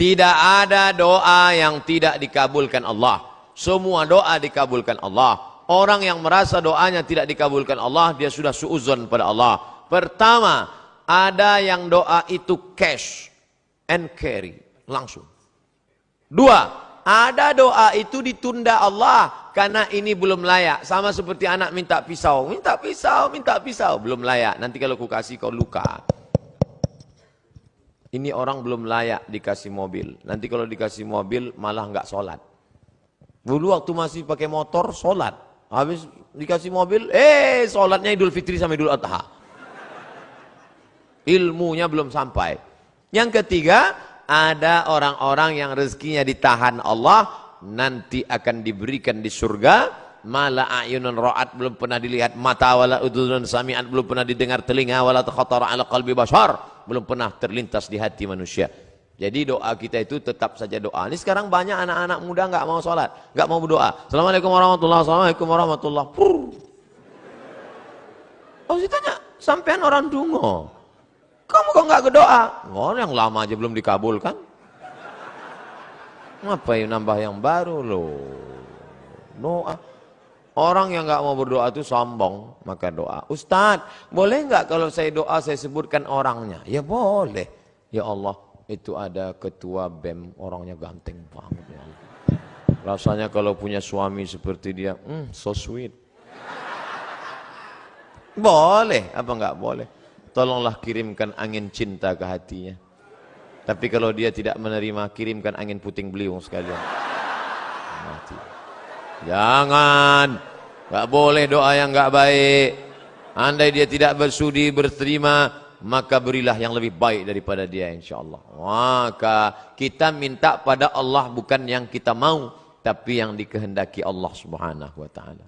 Tidak ada doa yang tidak dikabulkan Allah. Semua doa dikabulkan Allah. Orang yang merasa doanya tidak dikabulkan Allah, dia sudah suudzon pada Allah. Pertama, ada yang doa itu cash and carry, langsung. Dua, ada doa itu ditunda Allah karena ini belum layak. Sama seperti anak minta pisau, minta pisau, minta pisau, belum layak. Nanti kalau ku kasih kau luka. Ini orang belum layak dikasih mobil. Nanti kalau dikasih mobil malah nggak sholat. Dulu waktu masih pakai motor sholat. Habis dikasih mobil, sholatnya Idul Fitri sama Idul Adha. Ilmunya belum sampai. Yang ketiga, ada orang-orang yang rezekinya ditahan Allah, nanti akan diberikan di surga. Mala a'yunun ra'at, belum pernah dilihat mata, wala udhunun sami'at, belum pernah didengar telinga, wala takhatara ala qalbi bashar, belum pernah terlintas di hati manusia. Jadi doa kita itu tetap saja doa. Ini sekarang banyak anak-anak muda nggak mau sholat, nggak mau berdoa. Assalamualaikum warahmatullahi wabarakatuh. Assalamualaikum warahmatullahi wabarakatuh. Oh, ditanya, sampean orang dungo, kamu kok nggak berdoa? Oh, yang lama aja belum dikabulkan. Ngapain nambah yang baru loh? Doa. Orang yang nggak mau berdoa itu sombong, maka doa. Ustadz, boleh nggak kalau saya doa saya sebutkan orangnya? Ya boleh. Ya Allah, itu ada ketua BEM, orangnya ganteng banget. Ya Allah. Rasanya kalau punya suami seperti dia, so sweet. Boleh, apa nggak boleh? Tolonglah kirimkan angin cinta ke hatinya. Tapi kalau dia tidak menerima, kirimkan angin puting beliung sekalian. Mati. Jangan, nggak boleh doa yang nggak baik. Andai dia tidak bersudi berterima, maka berilah yang lebih baik daripada dia, insya Allah. Maka kita minta pada Allah bukan yang kita mau, tapi yang dikehendaki Allah Subhanahu wa Ta'ala.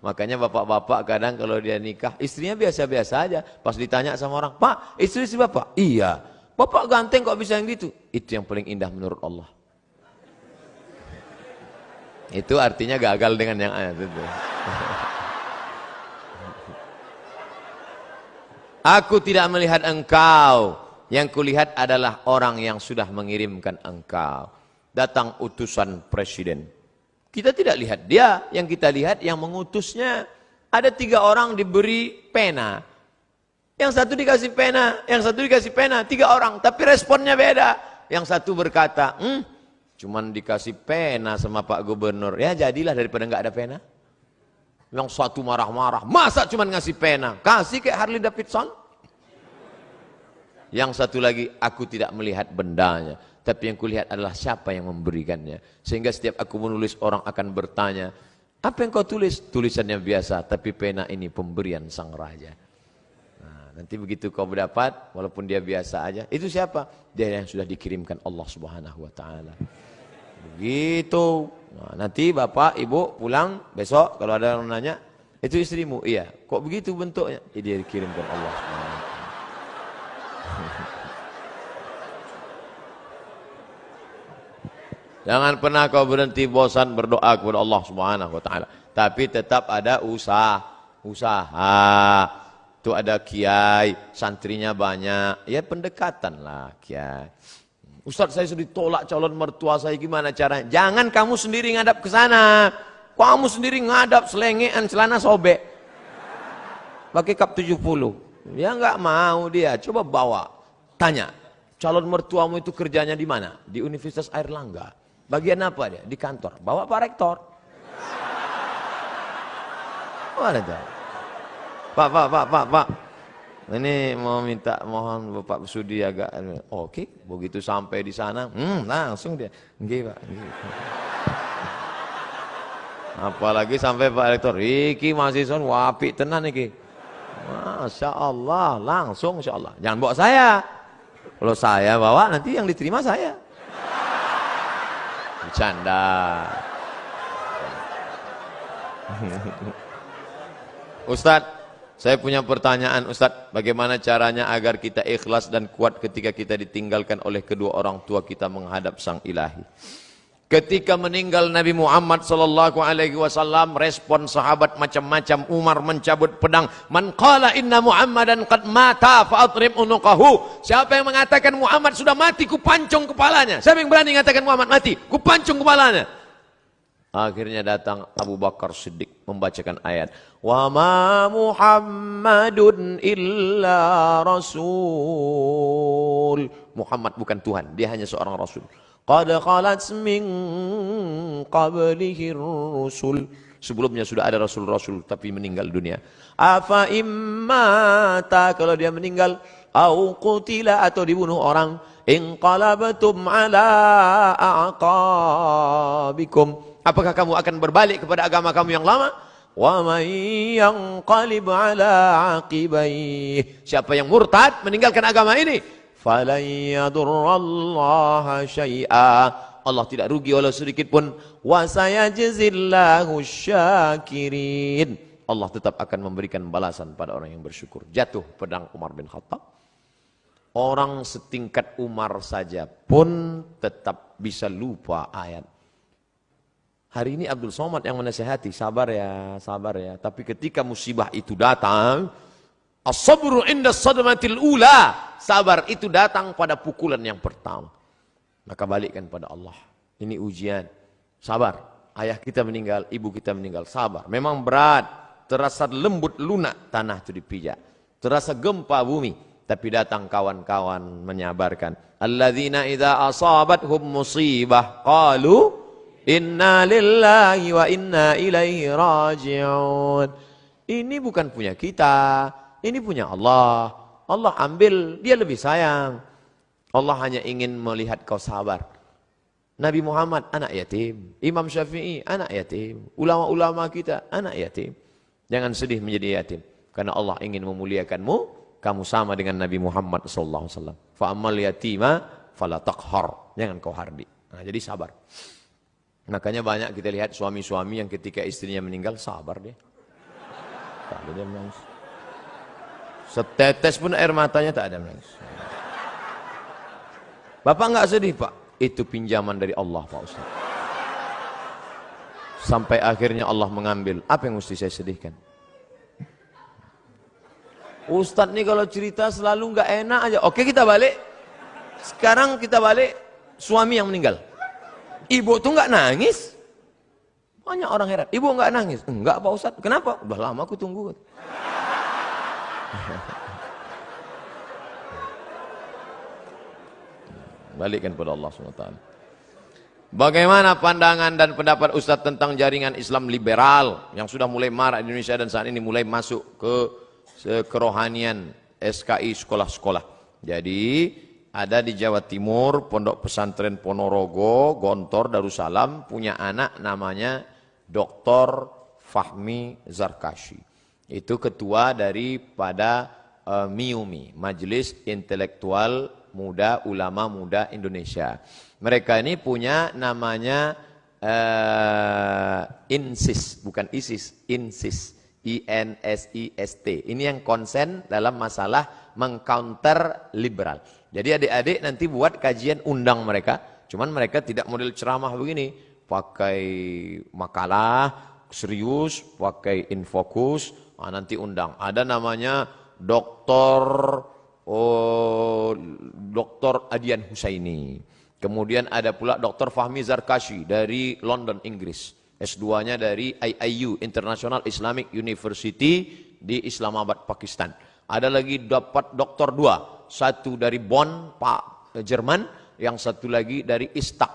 Makanya bapak-bapak kadang kalau dia nikah, istrinya biasa-biasa aja. Pas ditanya sama orang, Pak, istri bapak? Iya. Bapak ganteng kok bisa yang gitu? Itu yang paling indah menurut Allah. Itu artinya gagal dengan yang ayat itu. Aku tidak melihat engkau, yang kulihat adalah orang yang sudah mengirimkan engkau. Datang utusan presiden. Kita tidak lihat dia, yang kita lihat yang mengutusnya. Ada 3 orang diberi pena. Yang satu dikasih pena, yang satu dikasih pena, 3 orang, tapi responnya beda. Yang satu berkata, cuman dikasih pena sama Pak Gubernur. Ya jadilah daripada nggak ada pena. Yang satu marah-marah. Masa cuman ngasih pena? Kasih kayak Harley Davidson. Yang satu lagi, aku tidak melihat bendanya. Tapi yang kulihat adalah siapa yang memberikannya. Sehingga setiap aku menulis orang akan bertanya, apa yang kau tulis? Tulisannya biasa, tapi pena ini pemberian sang raja. Nah, nanti begitu kau mendapat, walaupun dia biasa aja. Itu siapa? Dia yang sudah dikirimkan Allah Subhanahu wa Ta'ala. Begitu. Nah, nanti bapak, ibu pulang besok kalau ada yang nanya, itu istrimu? Iya. Kok begitu bentuknya? Dia dikirimkan Allah SWT. Jangan pernah kau berhenti bosan berdoa kepada Allah Subhanahu wa Ta'ala. Tapi tetap ada usaha. Itu ada kiai, santrinya banyak. Ya pendekatan lah kiai. Ustaz, saya sudah ditolak calon mertua saya, gimana caranya? Jangan kamu sendiri ngadap ke sana. Kamu sendiri ngadap selengean celana sobek. Pakai kap 70. Ya nggak mau dia. Coba bawa. Tanya, calon mertuamu itu kerjanya di mana? Di Universitas Airlangga. Bagian apa dia? Di kantor. Bawa Pak Rektor. Mana tuh? Pak. Ini mau minta, mohon Bapak Sudi agak. Oke, begitu sampai di sana, langsung dia. Nggih, Pak. Nggih. Apalagi sampai Pak Rektor, iki mahasiswa wapi tenan iki. Masya Allah, langsung Insya Allah. Jangan bawa saya. Kalau saya bawa, nanti yang diterima saya. Bercanda. Ustadz, saya punya pertanyaan Ustadz, bagaimana caranya agar kita ikhlas dan kuat ketika kita ditinggalkan oleh kedua orang tua kita menghadap Sang Ilahi? Ketika meninggal Nabi Muhammad sallallahu alaihi wasallam, respon sahabat macam-macam. Umar mencabut pedang. Man qala inna Muhammadan qad mata fa atrib unuqahu. Siapa yang mengatakan Muhammad sudah mati, ku pancung kepalanya. Siapa yang berani mengatakan Muhammad mati, ku pancung kepalanya. Akhirnya datang Abu Bakar Siddiq membacakan ayat, wa ma Muhammadun illa rasul. Muhammad bukan Tuhan, dia hanya seorang rasul. Qad khalat min qablihi rusul. Sebelumnya sudah ada rasul-rasul tapi meninggal dunia. Afa immata, kalau dia meninggal, au qutila, atau dibunuh orang, inqalabatum ala aqabikum, apakah kamu akan berbalik kepada agama kamu yang lama? Wa may yanqalib ala aqibaihi, siapa yang murtad meninggalkan agama ini, falan yadurrallaha syai'a, Allah tidak rugi walau sedikit pun. Wa sayajzillahu syakirin, Allah tetap akan memberikan balasan pada orang yang bersyukur. Jatuh pedang Umar bin Khattab. Orang setingkat Umar saja pun tetap bisa lupa ayat. Hari ini Abdul Somad yang menasihati, sabar ya, sabar ya. Tapi ketika musibah itu datang, as-sabru inda sadmatil ula, sabar itu datang pada pukulan yang pertama. Maka balikkan pada Allah. Ini ujian. Sabar. Ayah kita meninggal, ibu kita meninggal. Sabar. Memang berat. Terasa lembut lunak tanah itu dipijak. Terasa gempa bumi. Tapi datang kawan-kawan menyabarkan. Alladzina idza asabathum musibah qalu inna lillahi wa inna ilaihi raji'un. Ini bukan punya kita. Ini punya Allah. Allah ambil, dia lebih sayang. Allah hanya ingin melihat kau sabar. Nabi Muhammad anak yatim, Imam Syafi'i anak yatim, ulama-ulama kita anak yatim. Jangan sedih menjadi yatim, karena Allah ingin memuliakanmu. Kamu sama dengan Nabi Muhammad sallallahu alaihi wasallam. Fa ammal yatima fala taqhar, jangan kau hardi. Nah, jadi sabar. Makanya banyak kita lihat suami-suami yang ketika istrinya meninggal sabar dia. Tak ada dia menangis. Setetes pun air matanya tak ada menangis. Bapak enggak sedih, Pak? Itu pinjaman dari Allah, Pak Ustaz. Sampai akhirnya Allah mengambil. Apa yang mesti saya sedihkan? Ustaz nih kalau cerita selalu enggak enak aja. Oke, kita balik. Sekarang kita balik, suami yang meninggal. Ibu tuh enggak nangis. Banyak orang heran. Ibu enggak nangis. Enggak, Pak Ustaz. Kenapa? Udah lama aku tunggu. Balikkan pada Allah SWT. Bagaimana pandangan dan pendapat Ustadz tentang jaringan Islam liberal yang sudah mulai marak di Indonesia dan saat ini mulai masuk ke kerohanian SKI sekolah-sekolah. Jadi ada di Jawa Timur Pondok Pesantren Ponorogo, Gontor, Darussalam punya anak namanya Dr. Fahmi Zarkashi. Itu ketua daripada MIUMI, Majelis Intelektual Muda Ulama Muda Indonesia. Mereka ini punya namanya INSIS, bukan ISIS, INSIS, INSIST. Ini yang konsen dalam masalah mengcounter liberal. Jadi adik-adik nanti buat kajian, undang mereka. Cuman mereka tidak model ceramah begini, pakai makalah serius, pakai infokus. Nanti undang. Ada namanya Dr. Adian Husaini. Kemudian ada pula Dr. Fahmi Zarkashi dari London, Inggris. S2-nya dari IIU, International Islamic University di Islamabad, Pakistan. Ada lagi dapat doktor 2. Satu dari Bonn, Pak Jerman. Yang satu lagi dari Istak.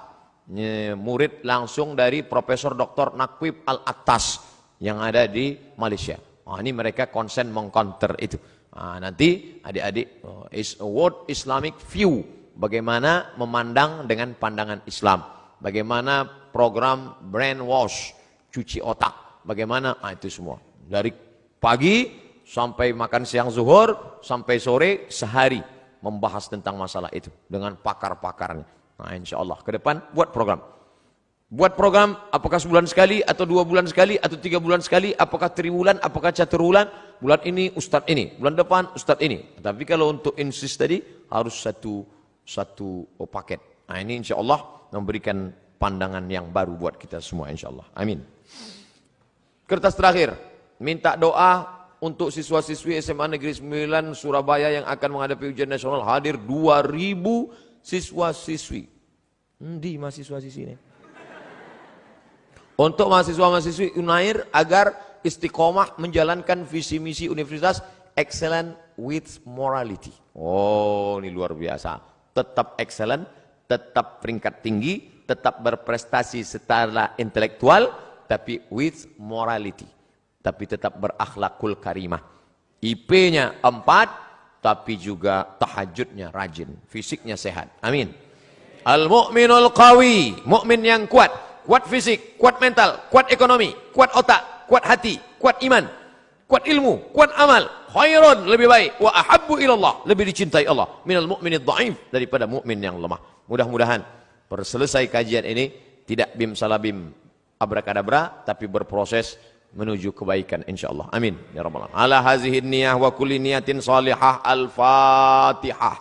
Murid langsung dari Profesor Dr. Naqib Al-Attas yang ada di Malaysia. Ini mereka konsen mengcounter itu. Nanti adik-adik is a world Islamic view, bagaimana memandang dengan pandangan Islam, bagaimana program brainwash, cuci otak, bagaimana itu semua dari pagi sampai makan siang zuhur sampai sore sehari membahas tentang masalah itu dengan pakar-pakarnya. Insya Allah ke depan buat program. Buat program apakah sebulan sekali atau 2 bulan sekali atau 3 bulan sekali, apakah triwulan, apakah caturwulan, bulan ini ustadz ini, bulan depan ustadz ini. Tapi kalau untuk insist tadi harus satu paket. Ini insya Allah memberikan pandangan yang baru buat kita semua insyaallah. Amin. Kertas terakhir, minta doa untuk siswa-siswi SMA Negeri 9 Surabaya yang akan menghadapi ujian nasional. Hadir 2000 siswa-siswi. Di mahasiswa-siswi ini. Untuk mahasiswa-mahasiswi Unair agar istiqomah menjalankan visi misi universitas excellent with morality. Oh, ini luar biasa. Tetap excellent, tetap peringkat tinggi, tetap berprestasi secara intelektual, tapi with morality. Tapi tetap berakhlakul karimah. IP-nya 4, tapi juga tahajudnya rajin, fisiknya sehat. Amin. Al-mu'minul qawi, mukmin yang kuat, kuat fisik, kuat mental, kuat ekonomi, kuat otak, kuat hati, kuat iman, kuat ilmu, kuat amal. Khairun, lebih baik, wa ahabbu ilallah, lebih dicintai Allah minal mu'minid dhaif, daripada mukmin yang lemah. Mudah-mudahan selesai kajian ini tidak bim salabim abrakadabra, tapi berproses menuju kebaikan insyaallah. Amin ya rabbal alamin. Ala hazihi niyah wa kulli niyatin salihah. Al-Fatihah.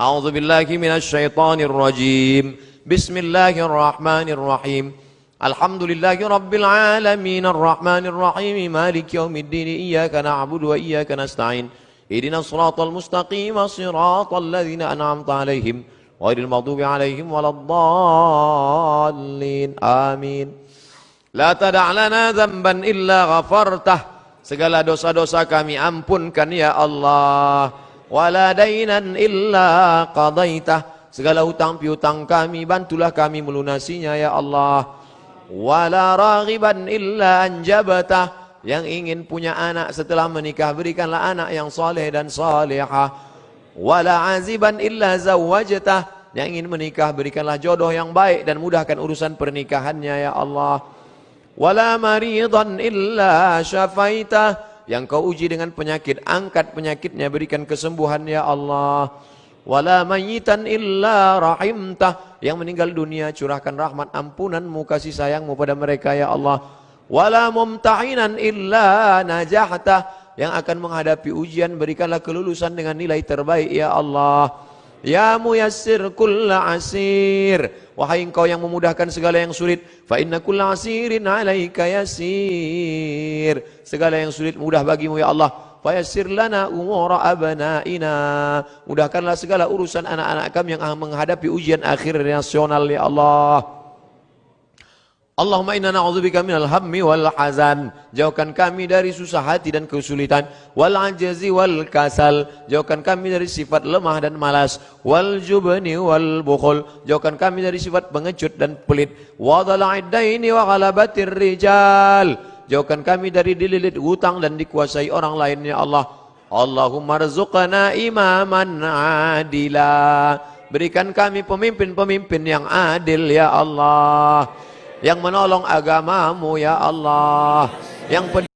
A'udzu billahi minasy syaithanir rajim. Bismillahirrahmanirrahim. Alhamdulillahi rabbil alamin arrahmanir rahim maliki yaumiddin iyyaka na'budu wa iyyaka nasta'in. Ihdinas shiratal mustaqim shiratal ladzina an'amta 'alaihim ghairil maghdubi 'alaihim waladdallin. Amin. La tada' lana dzamban illa ghafartah. Segala dosa-dosa kami ampunkan ya Allah. Wala dainan illa qadaitah. Segala hutang piutang kami bantulah kami melunasinya ya Allah. Wala raghiban illa anjabatah. Yang ingin punya anak setelah menikah berikanlah anak yang saleh dan salihah. Wala aziban illa zawwajtah. Yang ingin menikah berikanlah jodoh yang baik dan mudahkan urusan pernikahannya ya Allah. Wala maridan illa syafaitah. Yang kau uji dengan penyakit, angkat penyakitnya, berikan kesembuhan ya Allah. Wala mayyitan illa rahimtah. Yang meninggal dunia curahkan rahmat ampunanmu, kasih sayangmu pada mereka ya Allah. Wala mumtahinan illa najahtah. Yang akan menghadapi ujian berikanlah kelulusan dengan nilai terbaik ya Allah. Ya muyassir kulla asir. Wahai engkau yang memudahkan segala yang sulit. Fa inna kulla asirin alaika yasir. Segala yang sulit mudah bagimu ya Allah. Fa yassir lana umura abnaina. Mudahkanlah segala urusan anak-anak kami yang menghadapi ujian akhir nasional ya Allah. Allahumma inna na'udzubika minal hammi wal hazan. Jauhkan kami dari susah hati dan kesulitan. Wal ajazi wal kasal. Jauhkan kami dari sifat lemah dan malas. Wal jubni wal bukhul. Jauhkan kami dari sifat pengecut dan pelit. Wa dhala'id daini wa ghalabatir rijal. Jauhkan kami dari dililit hutang dan dikuasai orang lain ya Allah. Allahumma rzuqna imaman adila. Berikan kami pemimpin-pemimpin yang adil ya Allah. Yang menolong agamamu ya Allah. Yang